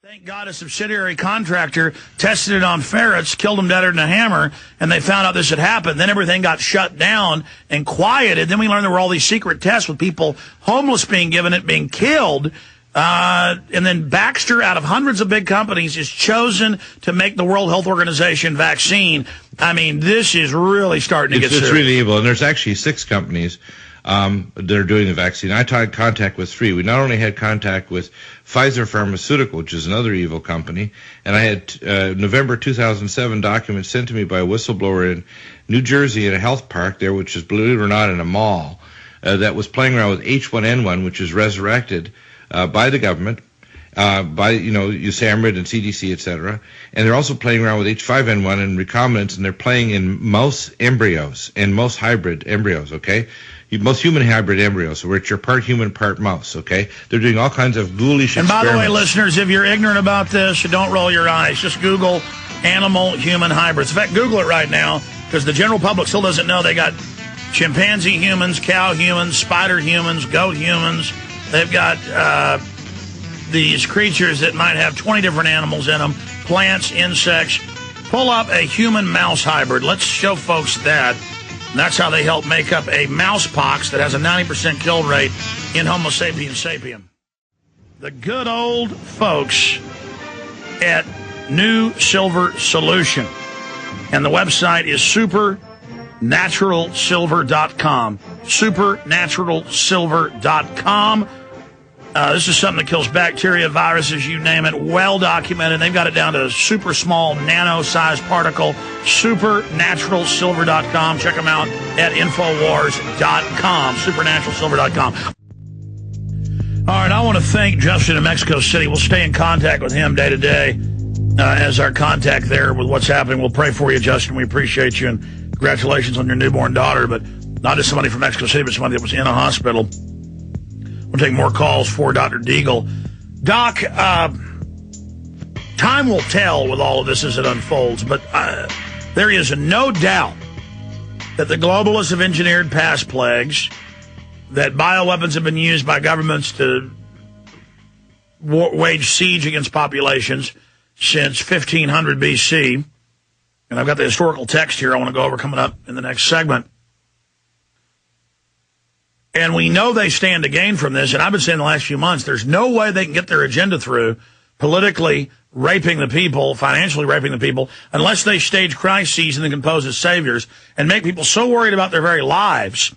Thank God a subsidiary contractor tested it on ferrets, killed them deader than a hammer, and they found out this had happened. Then everything got shut down and quieted. Then we learned there were all these secret tests with people homeless being given it, being killed. And then Baxter, out of hundreds of big companies, is chosen to make the World Health Organization vaccine. I mean, this is really starting to get serious. It's really evil, and there's actually 6 companies that are doing the vaccine. I had contact with 3. We not only had contact with Pfizer Pharmaceutical, which is another evil company, and I had November 2007 documents sent to me by a whistleblower in New Jersey at a health park there, which is, believe it or not, in a mall, that was playing around with H1N1, which is resurrected by the government, by, USAMRIID and CDC, etc. And they're also playing around with H5N1 and recombinants, and they're playing in mouse embryos and mouse hybrid embryos, okay? Most human hybrid embryos, which are part human, part mouse, okay? They're doing all kinds of ghoulish experiments. And by the way, listeners, if you're ignorant about this, don't roll your eyes. Just Google animal-human hybrids. In fact, Google it right now, because the general public still doesn't know. They got chimpanzee humans, cow humans, spider humans, goat humans. They've got these creatures that might have 20 different animals in them, plants, insects. Pull up a human-mouse hybrid. Let's show folks that. And that's how they help make up a mouse pox that has a 90% kill rate in Homo sapiens sapien. The good old folks at New Silver Solution. And the website is supernaturalsilver.com. Supernaturalsilver.com. This is something that kills bacteria, viruses, you name it, well documented. They've got it down to a super small, nano-sized particle. Supernaturalsilver.com. Check them out at Infowars.com. Supernaturalsilver.com. All right, I want to thank Justin in Mexico City. We'll stay in contact with him day to day as our contact there with what's happening. We'll pray for you, Justin. We appreciate you, and congratulations on your newborn daughter, but not just somebody from Mexico City, but somebody that was in a hospital. We'll take more calls for Dr. Deagle. Doc, time will tell with all of this as it unfolds, but there is no doubt that the globalists have engineered past plagues, that bioweapons have been used by governments to wage siege against populations since 1500 BC. And I've got the historical text here I want to go over coming up in the next segment. And we know they stand to gain from this, and I've been saying the last few months, there's no way they can get their agenda through politically raping the people, financially raping the people, unless they stage crises and then can pose as saviors and make people so worried about their very lives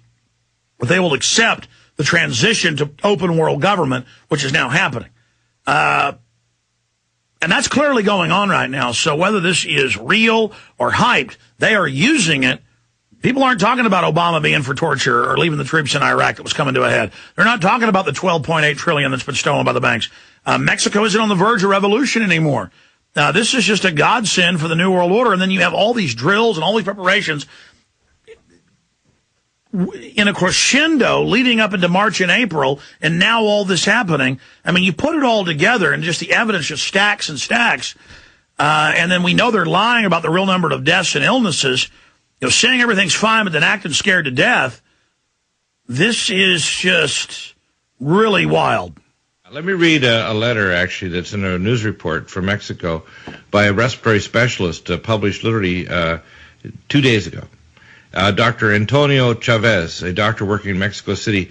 that they will accept the transition to open world government, which is now happening. And that's clearly going on right now. So whether this is real or hyped, they are using it. People aren't talking about Obama being for torture or leaving the troops in Iraq that was coming to a head. They're not talking about the $12.8 trillion that's been stolen by the banks. Mexico isn't on the verge of revolution anymore. This is just a godsend for the New World Order. And then you have all these drills and all these preparations in a crescendo leading up into March and April, and now all this happening. I mean, you put it all together, and just the evidence just stacks and stacks. And then we know they're lying about the real number of deaths and illnesses. Saying everything's fine, but then acting scared to death. This is just really wild. Let me read a letter, actually, that's in a news report from Mexico by a respiratory specialist published literally 2 days ago. Dr. Antonio Chavez, a doctor working in Mexico City.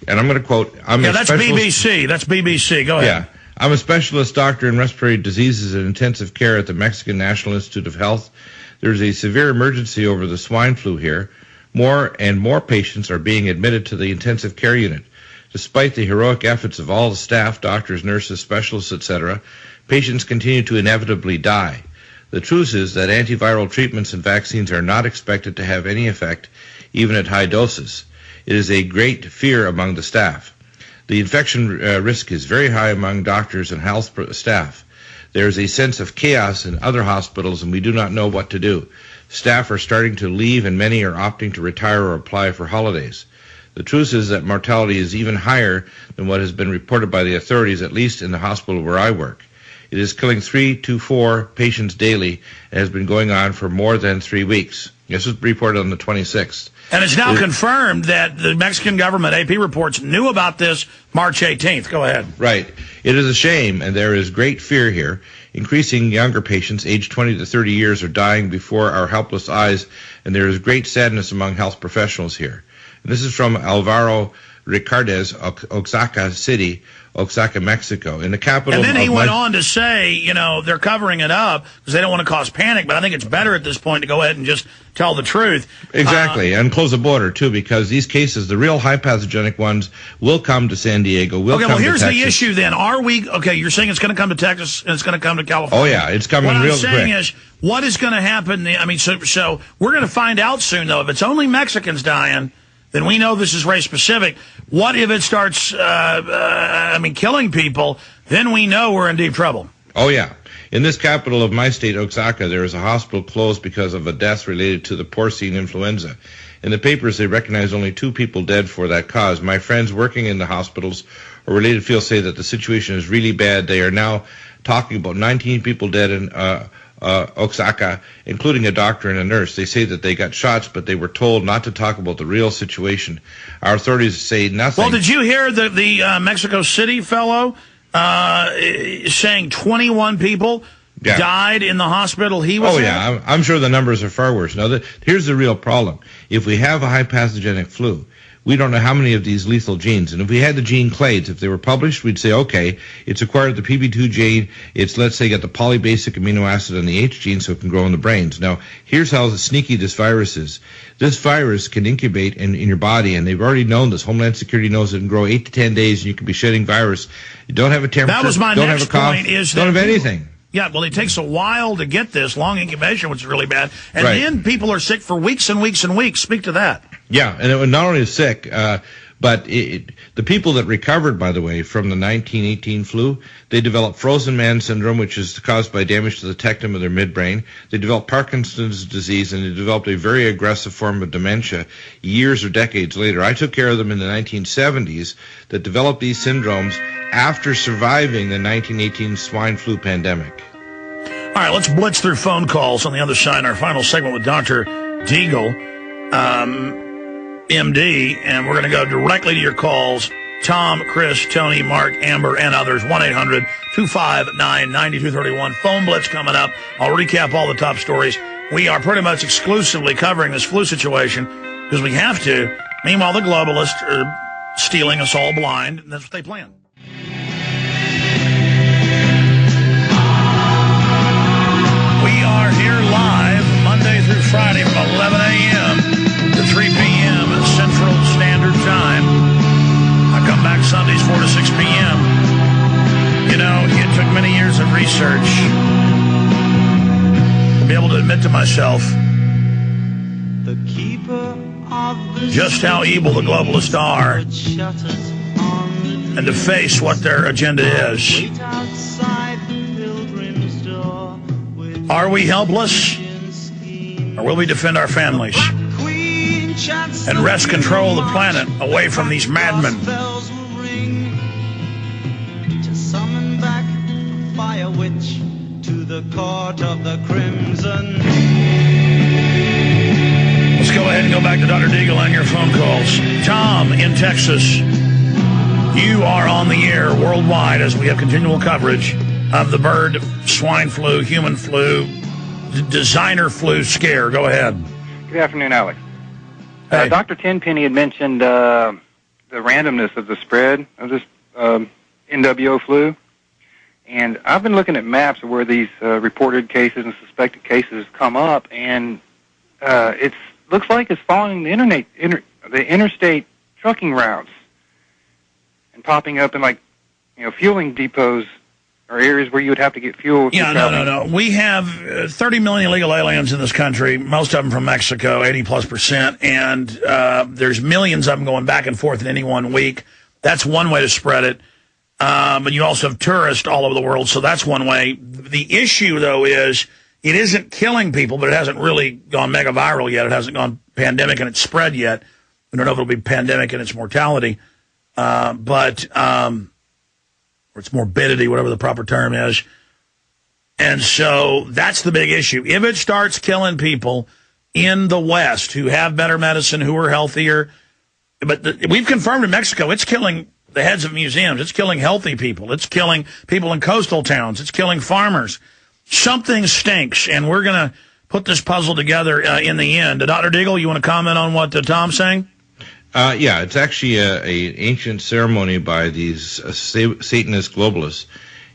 And I'm going to quote... that's BBC. That's BBC. Go ahead. Yeah. I'm a specialist doctor in respiratory diseases and intensive care at the Mexican National Institute of Health. There's a severe emergency over the swine flu here. More and more patients are being admitted to the intensive care unit. Despite the heroic efforts of all the staff, doctors, nurses, specialists, etc., patients continue to inevitably die. The truth is that antiviral treatments and vaccines are not expected to have any effect, even at high doses. It is a great fear among the staff. The infection risk is very high among doctors and health staff. There is a sense of chaos in other hospitals, and we do not know what to do. Staff are starting to leave, and many are opting to retire or apply for holidays. The truth is that mortality is even higher than what has been reported by the authorities, at least in the hospital where I work. It is killing 3 to 4 patients daily and has been going on for more than 3 weeks. This was reported on the 26th. And it's now confirmed that the Mexican government, AP reports, knew about this March 18th. Go ahead. Right. It is a shame, and there is great fear here. Increasing younger patients, aged 20 to 30 years, are dying before our helpless eyes, and there is great sadness among health professionals here. And this is from Alvaro Ricardez, Oaxaca City, Oaxaca, Mexico, in the capital. And then he went on to say, you know, they're covering it up because they don't want to cause panic, but I think it's better at this point to go ahead and just tell the truth. Exactly, and close the border, too, because these cases, the real high pathogenic ones, will come to San Diego, will come to Texas. Okay, well, here's the issue then. Are we, okay, you're saying it's going to come to Texas and it's going to come to California. Oh, yeah, it's coming real quick. What I'm saying is, what is going to happen? I mean, so we're going to find out soon, though. If it's only Mexicans dying, then we know this is race-specific. What if it starts, killing people? Then we know we're in deep trouble. Oh, yeah. In this capital of my state, Oaxaca, there is a hospital closed because of a death related to the porcine influenza. In the papers, they recognize only 2 people dead for that cause. My friends working in the hospitals or related fields say that the situation is really bad. They are now talking about 19 people dead in Oaxaca, including a doctor and a nurse. They say that they got shots, but they were told not to talk about the real situation. Our authorities say nothing. Well, did you hear the Mexico City fellow saying 21 people died in the hospital he was in? Yeah, I'm sure the numbers are far worse. Now, here's the real problem. If we have a high pathogenic flu, we don't know how many of these lethal genes. And if we had the gene clades, if they were published, we'd say, okay, it's acquired the PB2 gene. It's, let's say, got the polybasic amino acid on the H gene so it can grow in the brains. Now, here's how sneaky this virus is. This virus can incubate in your body, and they've already known this. Homeland Security knows it can grow 8 to 10 days, and you can be shedding virus. You don't have a temperature, that was my don't next have a cough, point, is don't have anything. Yeah, well, it takes a while to get this, long incubation, which is really bad. And right. Then people are sick for weeks and weeks and weeks. Speak to that. Yeah, and it not only is sick, but the people that recovered, by the way, from the 1918 flu, they developed frozen man syndrome, which is caused by damage to the tectum of their midbrain. They developed Parkinson's disease, and they developed a very aggressive form of dementia years or decades later. I took care of them in the 1970s that developed these syndromes after surviving the 1918 swine flu pandemic. All right, let's blitz through phone calls on the other side. Our final segment with Dr. Deagle, MD, and we're going to go directly to your calls. Tom, Chris, Tony, Mark, Amber, and others. 1-800-259-9231. Phone blitz coming up. I'll recap all the top stories. We are pretty much exclusively covering this flu situation because we have to. Meanwhile, the globalists are stealing us all blind, and that's what they plan. We are here live Monday through Friday from 11 a.m. to 3 p.m. Central Standard Time. I come back Sundays 4 to 6 p.m. You know, it took many years of research to be able to admit to myself just how evil the globalists are and to face what their agenda is. Are we helpless, or will we defend our families and wrest control of the planet away from these madmen? To summon back the fire witch to the court of the crimson. Let's go ahead and go back to Dr. Deagle on your phone calls. Tom in Texas, you are on the air worldwide as we have continual coverage of the bird, swine flu, human flu, designer flu scare. Go ahead. Good afternoon, Alex. Hey. Dr. Tenpenny had mentioned the randomness of the spread of this NWO flu. And I've been looking at maps of where these reported cases and suspected cases come up, and it looks like it's following the interstate trucking routes and popping up in, fueling depots or areas where you would have to get fuel. Yeah, no. We have 30 million illegal aliens in this country, most of them from Mexico, 80+%, and there's millions of them going back and forth in any one week. That's one way to spread it. But you also have tourists all over the world, so that's one way. The issue, though, is it isn't killing people, but it hasn't really gone mega viral yet. It hasn't gone pandemic and it's spread yet. We don't know if it'll be pandemic and its mortality, or its morbidity, whatever the proper term is. And so that's the big issue. If it starts killing people, in the West who have better medicine, who are healthier. But we've confirmed in Mexico it's killing the heads of museums. It's killing healthy people. It's killing people in coastal towns. It's killing farmers. Something stinks, and we're going to put this puzzle together in the end. Dr. Deagle, you want to comment on what Tom's saying? Yeah, it's actually an ancient ceremony by these Satanist globalists.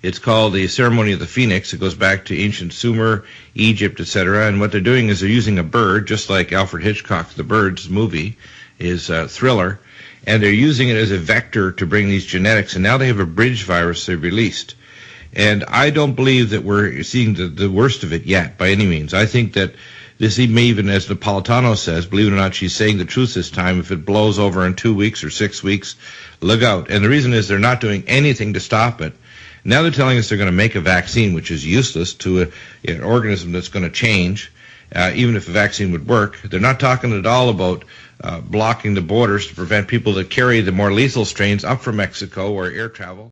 It's called the ceremony of the phoenix. It goes back to ancient Sumer, Egypt, etc. And what they're doing is they're using a bird, just like Alfred Hitchcock's The Birds movie, his thriller, and they're using it as a vector to bring these genetics. And now they have a bridge virus they've released. And I don't believe that we're seeing the worst of it yet, by any means. I think that this may even, as Napolitano says, believe it or not, she's saying the truth this time. If it blows over in 2 weeks or 6 weeks, look out. And the reason is they're not doing anything to stop it. Now they're telling us they're going to make a vaccine, which is useless to an organism that's going to change, even if a vaccine would work. They're not talking at all about blocking the borders to prevent people that carry the more lethal strains up from Mexico or air travel.